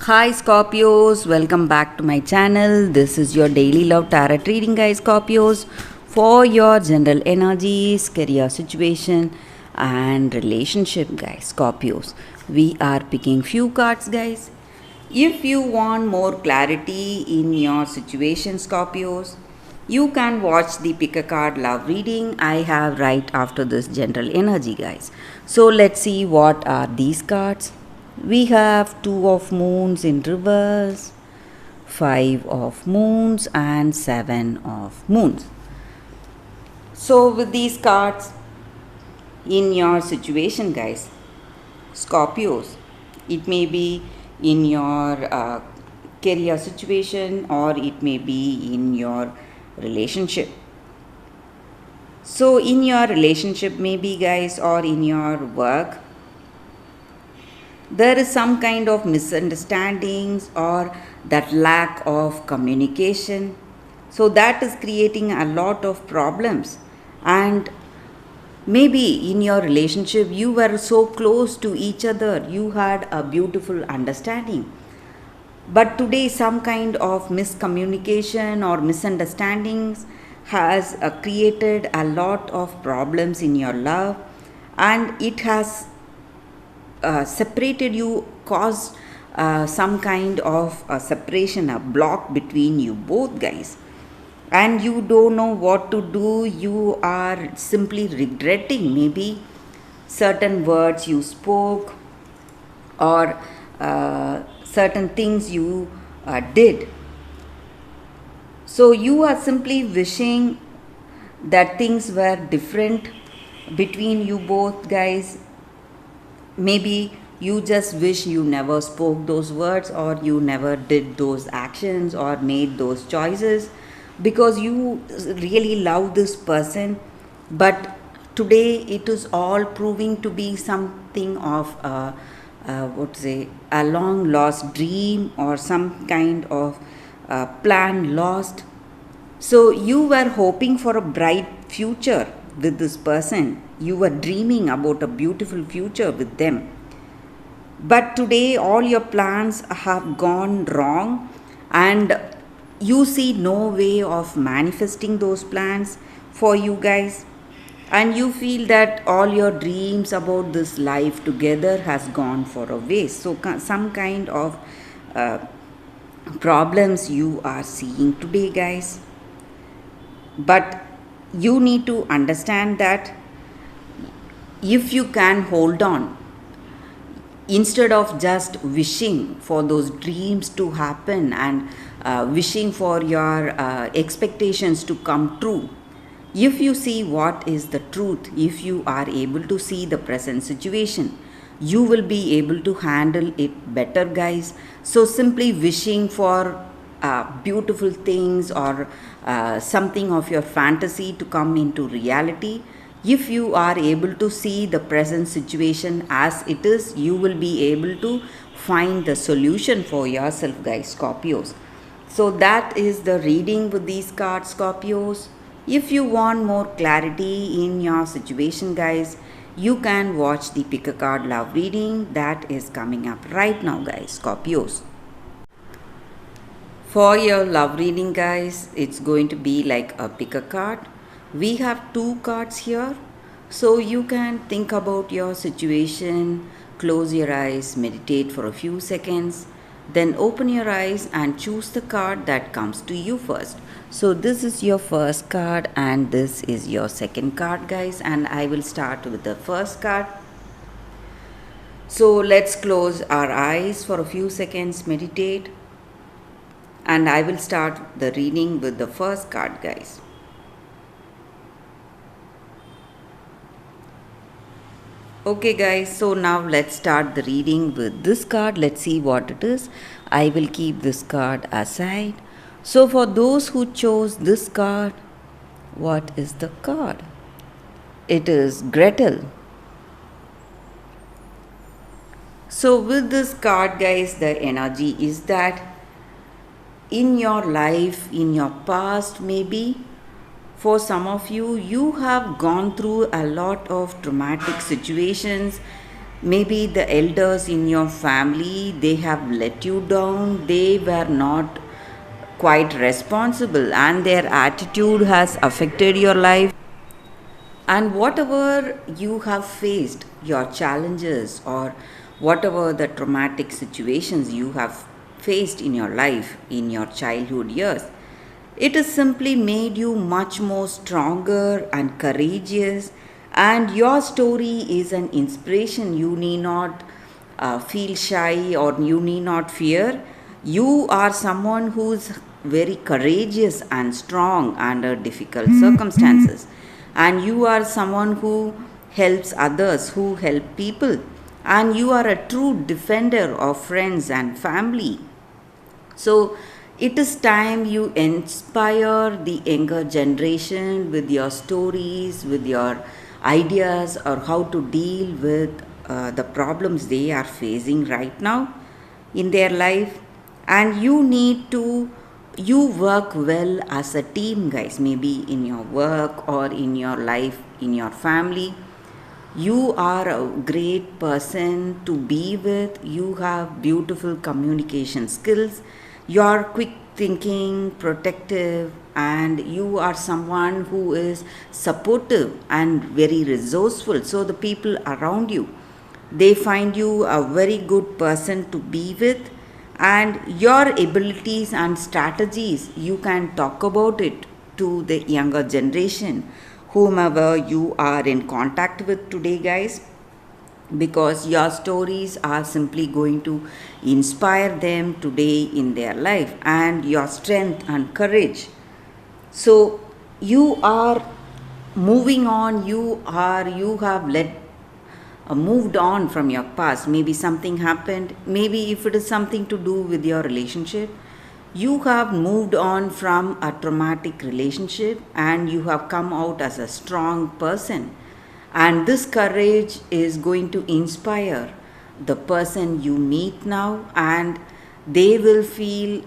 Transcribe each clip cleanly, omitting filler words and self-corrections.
Hi Scorpios, welcome back to my channel. This is your daily love tarot reading, guys. Scorpios, for your general energies, career situation, and relationship, guys. Scorpios, we are picking few cards, guys. If you want more clarity in your situation, Scorpios, you can watch the pick a card love reading I have right after this general energy, guys. So let's see what are these cards. We have two of moons in reverse, five of moons, and seven of moons. So, with these cards in your situation, guys, Scorpios, it may be in your career situation or it may be in your relationship. So, in your relationship, maybe, guys, or in your work, there is some kind of misunderstandings or that lack of communication, so that is creating a lot of problems. And maybe in your relationship you were so close to each other, you had a beautiful understanding, but today some kind of miscommunication or misunderstandings has created a lot of problems in your love, and it has separated you, caused some kind of separation, a block between you both, guys, and you don't know what to do. You are simply regretting maybe certain words you spoke or certain things you did. So you are simply wishing that things were different between you both, guys. Maybe you just wish you never spoke those words or you never did those actions or made those choices because you really love this person, but today it is all proving to be something of a long lost dream or some kind of plan lost. So you were hoping for a bright future with this person. You were dreaming about a beautiful future with them. But today all your plans have gone wrong and you see no way of manifesting those plans for you guys. And you feel that all your dreams about this life together has gone for a waste. So some kind of problems you are seeing today, guys. But you need to understand that if you can hold on, instead of just wishing for those dreams to happen and wishing for your expectations to come true, if you see what is the truth, if you are able to see the present situation, you will be able to handle it better, guys. So simply wishing for beautiful things or something of your fantasy to come into reality, if you are able to see the present situation as it is, you will be able to find the solution for yourself, guys, Scorpios. So that is the reading with these cards, Scorpios. If you want more clarity in your situation, guys, you can watch the pick a card love reading that is coming up right now, guys, Scorpios. For your love reading, guys, it's going to be like a pick a card. We have two cards here, so you can think about your situation, close your eyes, meditate for a few seconds, then open your eyes and choose the card that comes to you first. So this is your first card and this is your second card, guys, and I will start with the first card. So let's close our eyes for a few seconds, meditate, and I will start the reading with the first card, guys. Okay, guys, so now let's start the reading with this card. Let's see what it is. I will keep this card aside. So for those who chose this card, what is the card? It is Gretel. So with this card, guys, the energy is that in your life, in your past, maybe for some of you, you have gone through a lot of traumatic situations Maybe the elders in your family, they have let you down, they were not quite responsible, and their attitude has affected your life. And whatever you have faced, your challenges, or whatever the traumatic situations you have faced in your life in your childhood years, it has simply made you much more stronger and courageous. And your story is an inspiration. You need not feel shy, or you need not fear. You are someone who's very courageous and strong under difficult circumstances, and you are someone who helps others, who help people, and you are a true defender of friends and family. So it is time you inspire the younger generation with your stories, with your ideas, or how to deal with the problems they are facing right now in their life. And you need to you work well as a team, guys, maybe in your work or in your life, in your family. You are a great person to be with. You have beautiful communication skills. You are quick thinking, protective, and you are someone who is supportive and very resourceful. So the people around you, they find you a very good person to be with, and your abilities and strategies, you can talk about it to the younger generation, whomever you are in contact with today, guys, because your stories are simply going to inspire them today in their life, and your strength and courage. So you are moving on, you have moved on from your past. Maybe something happened, maybe if it is something to do with your relationship, you have moved on from a traumatic relationship, and you have come out as a strong person. And this courage is going to inspire the person you meet now, and they will feel,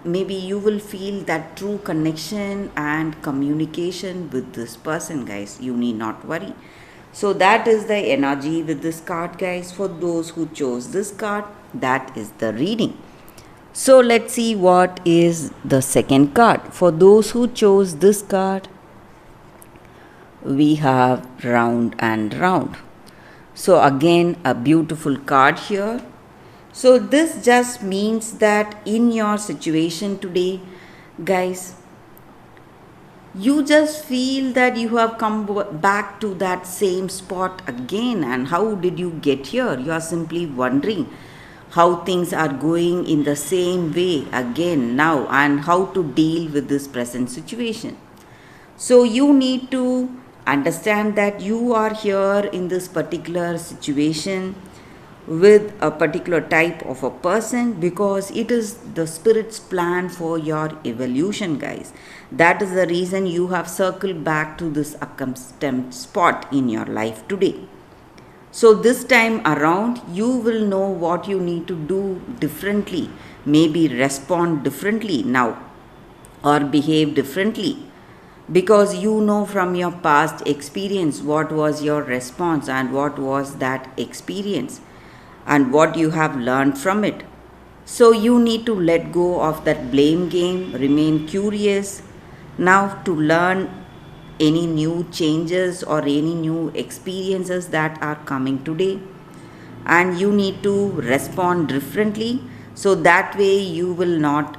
maybe you will feel that true connection and communication with this person, guys. You need not worry. So that is the energy with this card, guys. For those who chose this card, that is the reading. So let's see what is the second card. For those who chose this card, we have round and round. So again, a beautiful card here. So this just means that in your situation today, guys, you just feel that you have come back to that same spot again. And how did you get here? You are simply wondering how things are going in the same way again now, and how to deal with this present situation. So you need to understand that you are here in this particular situation with a particular type of a person, because it is the spirit's plan for your evolution, guys. That is the reason you have circled back to this accustomed spot in your life today. So this time around, you will know what you need to do differently, maybe respond differently now, or behave differently, because you know from your past experience what was your response, and what was that experience, and what you have learned from it. So you need to let go of that blame game, remain curious now to learn any new changes or any new experiences that are coming today. And you need to respond differently, so that way you will not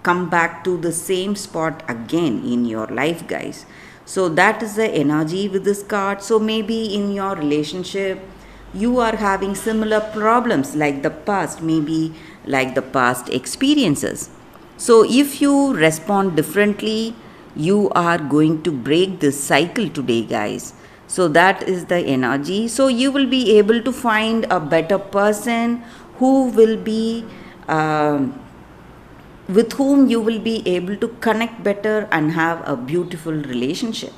come back to the same spot again in your life, guys. So that is the energy with this card. So maybe in your relationship, you are having similar problems like the past, maybe like the past experiences. So if you respond differently, you are going to break this cycle today, guys. So that is the energy. So you will be able to find a better person who will be with whom you will be able to connect better and have a beautiful relationship.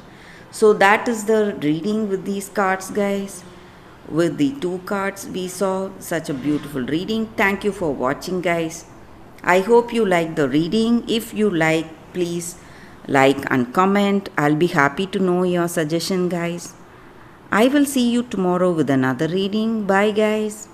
So that is the reading with these cards, guys. With the two cards, we saw such a beautiful reading. Thank you for watching, guys. I hope you like the reading. If you like, please like and comment. I'll be happy to know your suggestion, guys. I will see you tomorrow with another reading. Bye, guys.